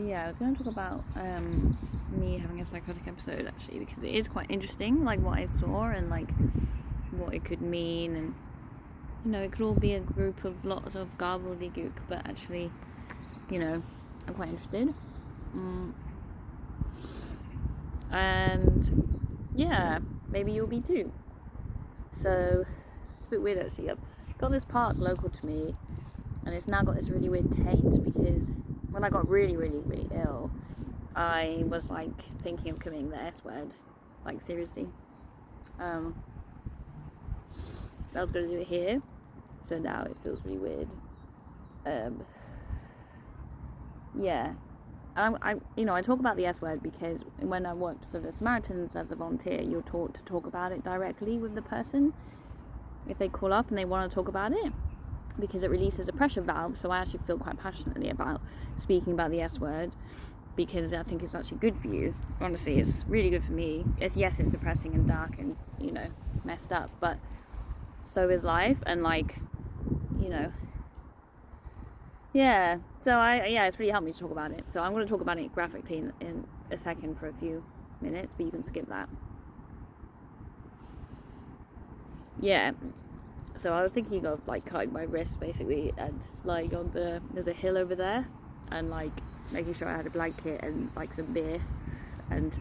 yeah, I was going to talk about me having a psychotic episode, actually, because it is quite interesting, like what I saw and like what it could mean, and you know, it could all be a group of lots of gobbledygook, but actually, you know, I'm quite interested. And yeah, maybe you'll be too. So it's a bit weird, actually. I've got this park local to me, and it's now got this really weird taint, because when I got really, really, really ill, I was like thinking of committing the S word, like seriously. I was going to do it here, so now it feels really weird. Yeah, I talk about the S word because when I worked for the Samaritans as a volunteer, you're taught to talk about it directly with the person if they call up and they want to talk about it, because it releases a pressure valve. So I actually feel quite passionately about speaking about the S word, because I think it's actually good for you. Honestly, it's really good for me. Yes, it's depressing and dark and, you know, messed up, but so is life. And like, you know, yeah, so it's really helped me to talk about it. So I'm going to talk about it graphically in a second for a few minutes, but you can skip that. Yeah, so I was thinking of like cutting my wrist basically and lying on there's a hill over there, and like making sure I had a blanket and like some beer and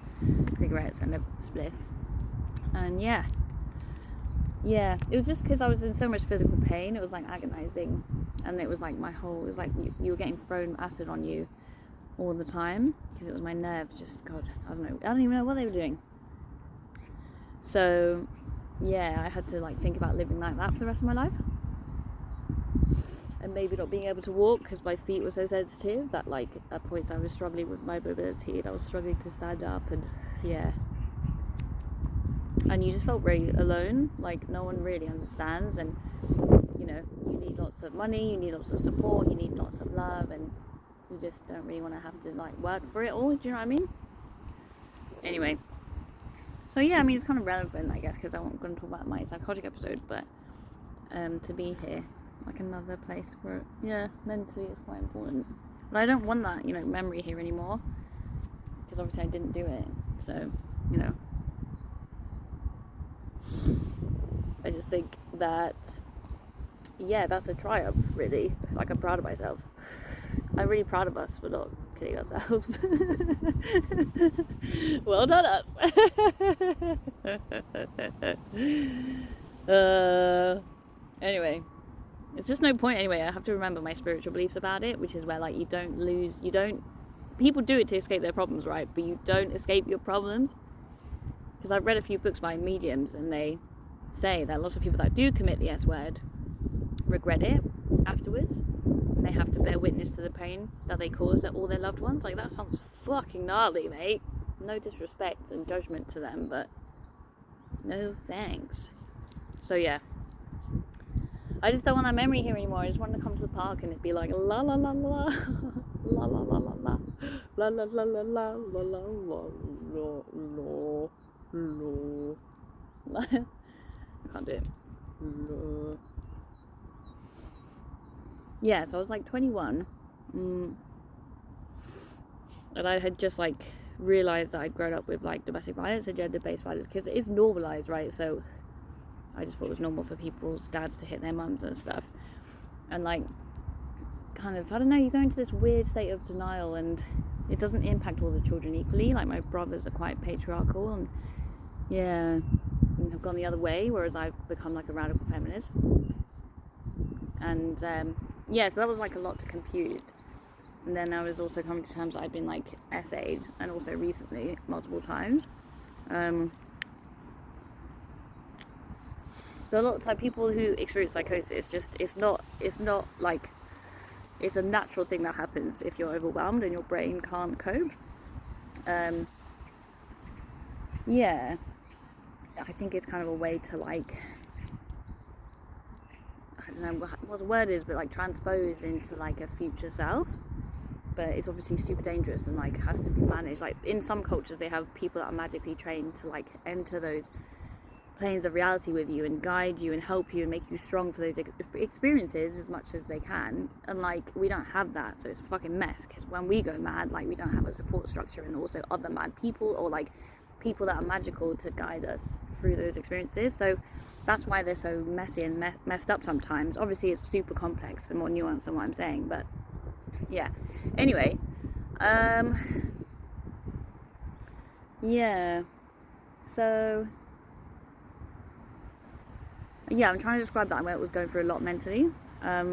cigarettes and a spliff. And yeah, it was just because I was in so much physical pain. It was like agonizing, and it was like it was like you were getting thrown acid on you all the time, because it was my nerves. Just God, I don't even know what they were doing. So yeah, I had to like think about living like that for the rest of my life, and maybe not being able to walk because my feet were so sensitive that like at points I was struggling with my mobility, and I was struggling to stand up, and yeah. And you just felt very alone, like no one really understands, and you know, you need lots of money, you need lots of support, you need lots of love, and you just don't really want to have to like work for it all. Do you know what I mean? Anyway, so yeah, I mean, it's kind of relevant, I guess, because I'm going to talk about my psychotic episode, but to be here, like another place where, yeah, mentally it's quite important. But I don't want that, you know, memory here anymore, because obviously I didn't do it, so, you know. I just think that, yeah, that's a triumph, really. Like, I'm proud of myself. I'm really proud of us for not killing ourselves. Well done, us. Anyway, it's just no point anyway. I have to remember my spiritual beliefs about it, which is where like people do it to escape their problems, right? But you don't escape your problems. Because I've read a few books by mediums, and they say that lots of people that do commit the S word regret it afterwards, and they have to bear witness to the pain that they caused at all their loved ones. Like, that sounds fucking gnarly, mate. No disrespect and judgment to them, but no thanks. So yeah, I just don't want that memory here anymore. I just want to come to the park and it'd be like la la la la la la la la la la la la la la la la la. I can't do it. Yeah, so I was like 21, and I had just like realised that I'd grown up with like domestic violence and gender-based violence, because it is normalised, right? So I just thought it was normal for people's dads to hit their mums and stuff, and like kind of, I don't know, you go into this weird state of denial, and it doesn't impact all the children equally. Like, my brothers are quite patriarchal, and yeah, have gone the other way, whereas I've become like a radical feminist. And yeah, so that was like a lot to compute. And then I was also coming to terms that I'd been like essayed, and also recently multiple times. So a lot of time people who experience psychosis, it's not like, it's a natural thing that happens if you're overwhelmed and your brain can't cope. Yeah, I think it's kind of a way to like, I don't know what the word is, but like transpose into like a future self. But it's obviously super dangerous and like has to be managed. Like, in some cultures they have people that are magically trained to like enter those planes of reality with you and guide you and help you and make you strong for those experiences as much as they can. And like, we don't have that, so it's a fucking mess, because when we go mad, like, we don't have a support structure and also other mad people, or like people that are magical to guide us through those experiences. So that's why they're so messy and messed up sometimes. Obviously it's super complex and more nuanced than what I'm saying, but yeah. Anyway, yeah, so yeah, I'm trying to describe that. I was going through a lot mentally. I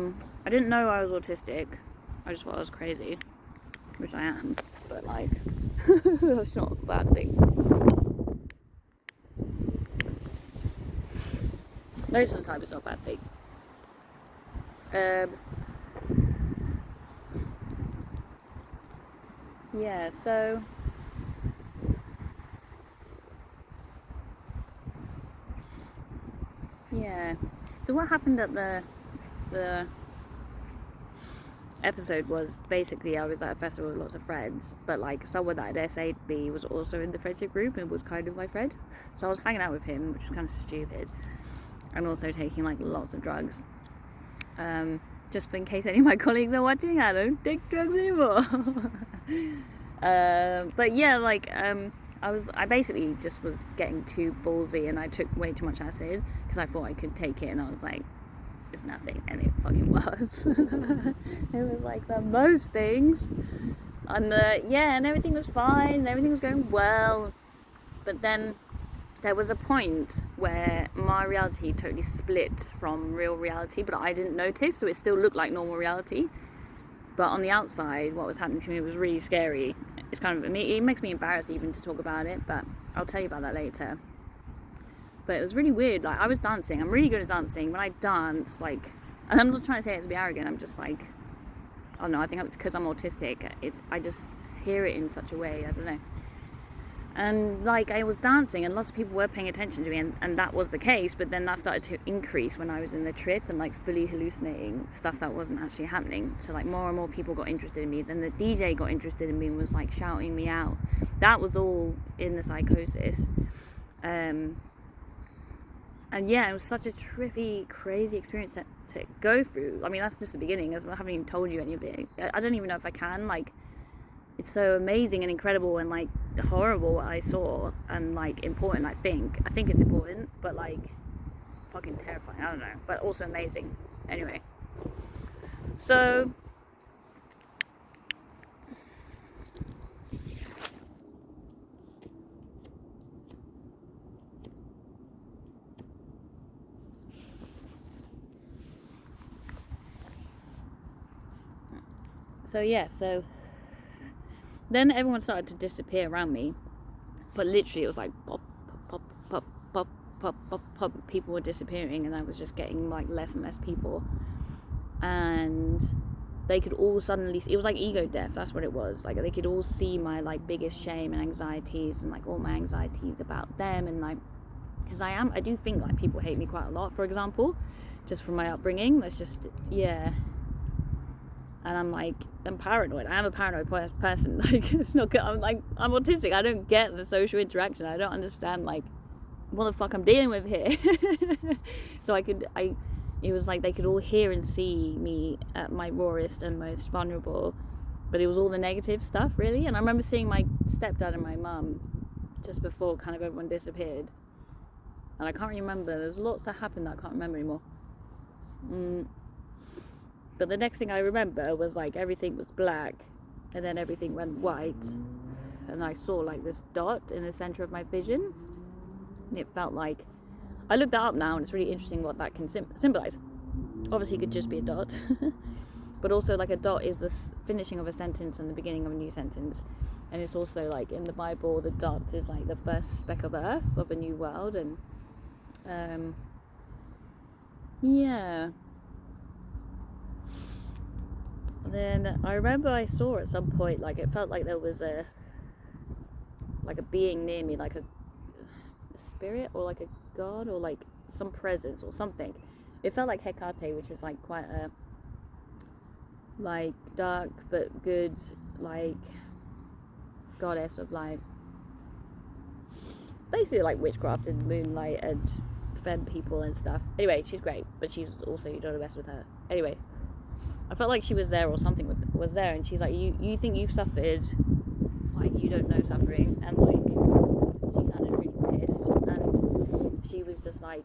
didn't know I was autistic. I just thought I was crazy, which I am, but like, that's not a bad thing. Most of the time it's not a bad thing. Yeah, so yeah. So what happened at the episode was basically I was at a festival with lots of friends, but like someone that had SA'd me was also in the friendship group and was kind of my friend. So I was hanging out with him, which was kind of stupid, and also taking like lots of drugs. Just in case any of my colleagues are watching, I don't take drugs anymore. But yeah, like I basically just was getting too ballsy, and I took way too much acid because I thought I could take it, and I was like, it's nothing, and it fucking was. It was like the most things, and yeah, and everything was fine, and everything was going well, but then there was a point where my reality totally split from real reality, but I didn't notice, so it still looked like normal reality, but on the outside what was happening to me was really scary. It's kind of, it makes me embarrassed even to talk about it, but I'll tell you about that later. But it was really weird. Like, I was dancing. I'm really good at dancing. When I dance, like, and I'm not trying to say it to be arrogant. I'm just like, I don't know. I think it's because I'm autistic. I just hear it in such a way. I don't know. And like, I was dancing, and lots of people were paying attention to me, and that was the case. But then that started to increase when I was in the trip and like fully hallucinating stuff that wasn't actually happening. So like, more and more people got interested in me. Then the DJ got interested in me and was like shouting me out. That was all in the psychosis. And yeah, it was such a trippy, crazy experience to go through. I mean, that's just the beginning. I haven't even told you any of it. I don't even know if I can. Like, it's so amazing and incredible and like horrible what I saw, and like important. I think it's important, but like fucking terrifying. I don't know, but also amazing. Anyway, so yeah, so then everyone started to disappear around me, but literally it was like pop, pop, pop, pop, pop, pop, pop. People were disappearing, and I was just getting like less and less people, and they could all suddenly, it was like ego death. That's what it was. Like, they could all see my like biggest shame and anxieties, and like all my anxieties about them, and like, because I do think like people hate me quite a lot, for example, just from my upbringing. That's just, yeah. And I'm paranoid. I am a paranoid person. Like, it's not good. I'm autistic. I don't get the social interaction. I don't understand like what the fuck I'm dealing with here. So it was like they could all hear and see me at my rawest and most vulnerable, but it was all the negative stuff, really. And I remember seeing my stepdad and my mum just before kind of everyone disappeared, and I can't remember. There's lots that happened that I can't remember anymore. But the next thing I remember was like everything was black, and then everything went white, and I saw like this dot in the center of my vision, and it felt like, I looked that up now, and it's really interesting what that can symbolize. Obviously it could just be a dot, but also like a dot is the finishing of a sentence and the beginning of a new sentence. And it's also like in the Bible, the dot is like the first speck of earth of a new world. And yeah. Then I remember I saw at some point, like, it felt like there was a being near me, like a spirit or like a god or like some presence or something. It felt like Hecate, which is like quite a like dark but good like goddess of like basically like witchcraft and moonlight and femme people and stuff. Anyway, she's great, but she's also, you don't want to mess with her. Anyway, I felt like she was there, or something was there, and she's like, you think you've suffered, like you don't know suffering, and like she sounded really pissed, and she was just like,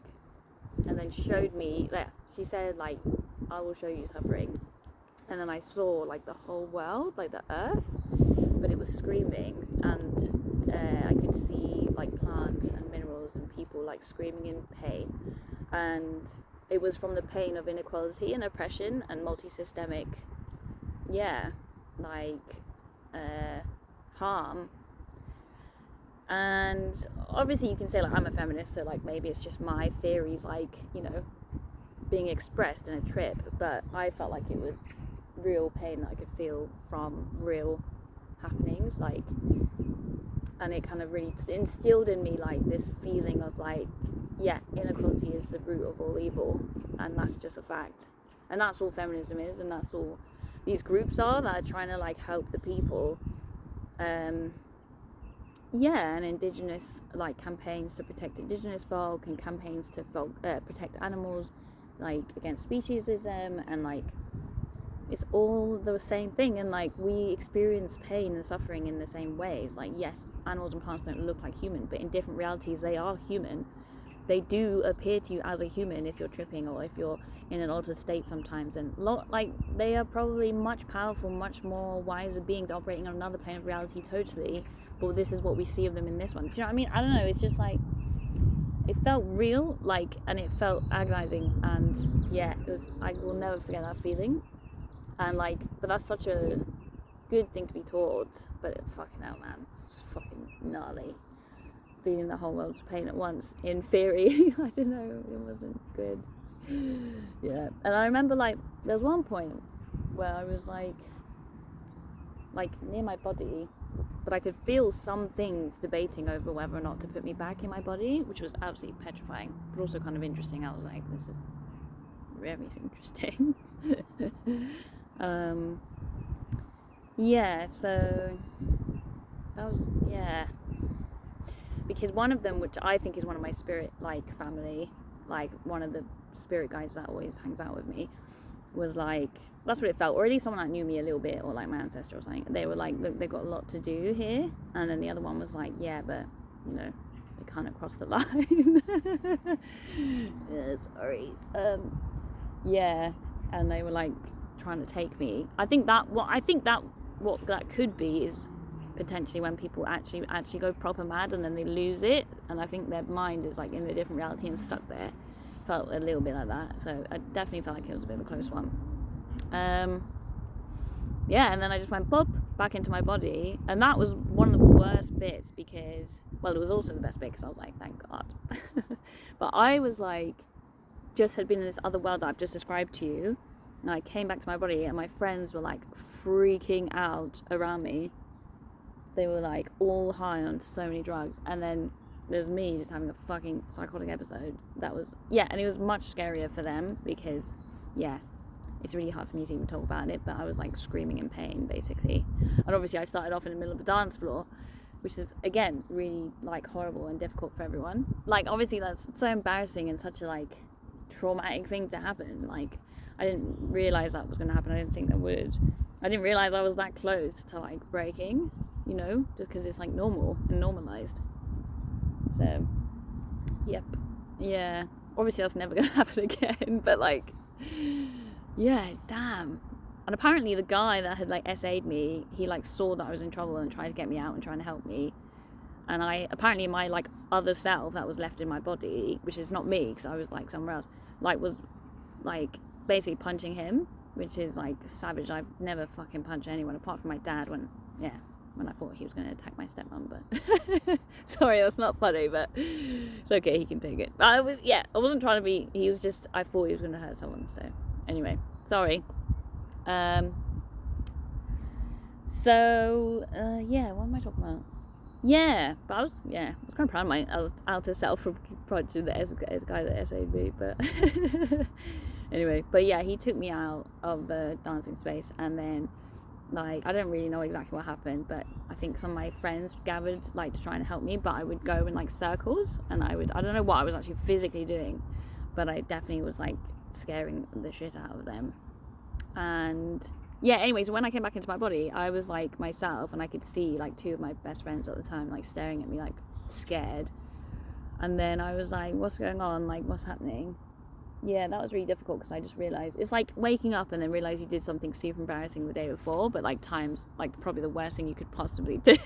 and then showed me that she said like, I will show you suffering, and then I saw like the whole world, like the earth, but it was screaming, and I could see like plants and minerals and people like screaming in pain, and it was from the pain of inequality and oppression and multi-systemic, harm. And obviously you can say like, I'm a feminist, so like maybe it's just my theories, like, you know, being expressed in a trip, but I felt like it was real pain that I could feel from real happenings, like, and it kind of really instilled in me like this feeling of like, inequality is the root of all evil, and that's just a fact, and that's all feminism is, and that's all these groups are that are trying to like help the people, and indigenous like campaigns to protect indigenous folk, and campaigns to protect animals, like against speciesism, and like it's all the same thing, and like we experience pain and suffering in the same ways. Like, yes, animals and plants don't look like human, but in different realities they are human. They do appear to you as a human if you're tripping, or if you're in an altered state sometimes, and like they are probably much powerful, much more wiser beings operating on another plane of reality totally, but this is what we see of them in this one. Do you know what I mean? I don't know, it's just like, it felt real, like, and it felt agonizing, and it was, I will never forget that feeling. And like, but that's such a good thing to be taught, but fucking hell, man, it's fucking gnarly. Feeling the whole world's pain at once, in theory. I don't know, it wasn't good. And I remember like, there was one point where I was like near my body, but I could feel some things debating over whether or not to put me back in my body, which was absolutely petrifying, but also kind of interesting. I was like, this is very interesting. So that was, because one of them, which I think is one of my spirit like family, like one of the spirit guides that always hangs out with me, was like, that's what it felt, or at least someone that knew me a little bit, or like my ancestor or something. They were like, look, they've got a lot to do here. And then the other one was like, yeah, but you know, they kind of crossed the line. Sorry. And they were like trying to take me. I think that what that could be is potentially when people actually go proper mad, and then they lose it, and I think their mind is like in a different reality and stuck there. Felt a little bit like that, so I definitely felt like it was a bit of a close one. And then I just went pop back into my body, and that was one of the worst bits, because, well, it was also the best bit, because I was like, thank God. But I was like, just had been in this other world that I've just described to you, and I came back to my body, and my friends were like freaking out around me. They were like all high on so many drugs, and then there's me just having a fucking psychotic episode. That was, and it was much scarier for them, because it's really hard for me to even talk about it, but I was like screaming in pain basically. And obviously I started off in the middle of the dance floor, which is again really like horrible and difficult for everyone. Like, obviously that's so embarrassing and such a like traumatic thing to happen. Like, I didn't realize that was going to happen. I didn't think that would. I didn't realize I was that close to like breaking, you know, just because it's like normal and normalized. So obviously that's never going to happen again, but like, damn. And apparently the guy that had like SA'd me, he like saw that I was in trouble and tried to get me out and trying to help me. And I, apparently my like other self that was left in my body, which is not me because I was like somewhere else, like was like basically punching him, which is like savage. I've never fucking punched anyone apart from my dad when I thought he was going to attack my stepmom, but sorry, that's not funny, but it's okay, he can take it. But I wasn't trying to be, he was just, I thought he was going to hurt someone, so anyway, sorry. What am I talking about? But I was kind of proud of my outer self for punching the guy that SA'd me, but anyway, but he took me out of the dancing space, and then Like, I don't really know exactly what happened, but I think some of my friends gathered, like, to try and help me, but I would go in, like, circles, and I don't know what I was actually physically doing, but I definitely was, like, scaring the shit out of them. And yeah, anyway, so when I came back into my body, I was, like, myself, and I could see, like, 2 of my best friends at the time, like, staring at me, like, scared. And then I was like, what's going on? Like, what's happening? Yeah, that was really difficult, because I just realised, it's like waking up and then realise you did something super embarrassing the day before, but, like, times, like, probably the worst thing you could possibly do.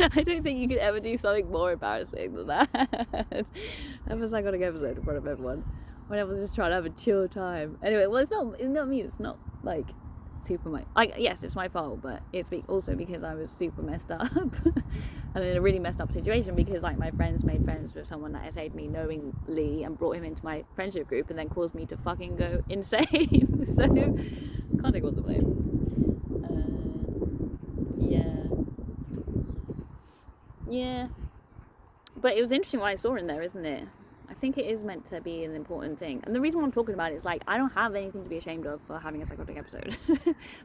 I don't think you could ever do something more embarrassing than that. That was a psychotic episode in front of everyone, when I was just trying to have a chill time. Anyway, well, it's not me, it's not, like, super like, yes, it's my fault, but it's also because I was super messed up and in a really messed up situation, because, like, my friends made friends with someone that SA'd me knowingly and brought him into my friendship group and then caused me to fucking go insane. So can't take all the blame. Yeah, but it was interesting what I saw in there, isn't it? I think it is meant to be an important thing. And the reason why I'm talking about it is, like, I don't have anything to be ashamed of for having a psychotic episode.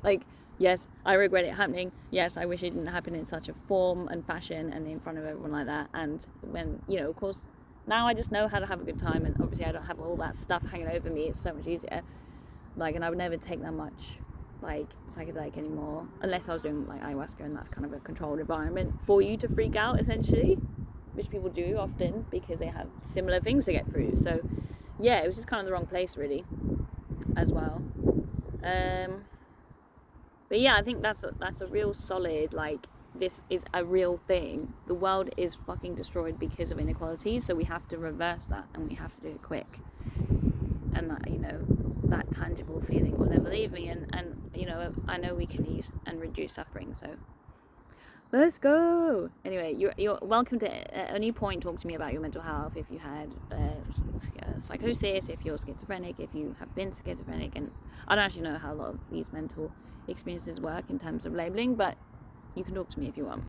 Like, yes, I regret it happening. Yes, I wish it didn't happen in such a form and fashion and in front of everyone like that. And when, you know, of course, now I just know how to have a good time, and obviously I don't have all that stuff hanging over me. It's so much easier. Like, and I would never take that much, like, psychedelic anymore, unless I was doing, like, ayahuasca, and that's kind of a controlled environment for you to freak out, essentially, which people do often because they have similar things to get through. So yeah, it was just kind of the wrong place, really, as well. But yeah, I think that's a real solid, like, this is a real thing. The world is fucking destroyed because of inequality, so we have to reverse that, and we have to do it quick. And that, you know, that tangible feeling will never leave me, and you know, I know we can ease and reduce suffering, so let's go. Anyway, you're welcome to, at any point, talk to me about your mental health. If you had psychosis, if you're schizophrenic, if you have been schizophrenic. And I don't actually know how a lot of these mental experiences work in terms of labeling, but you can talk to me if you want.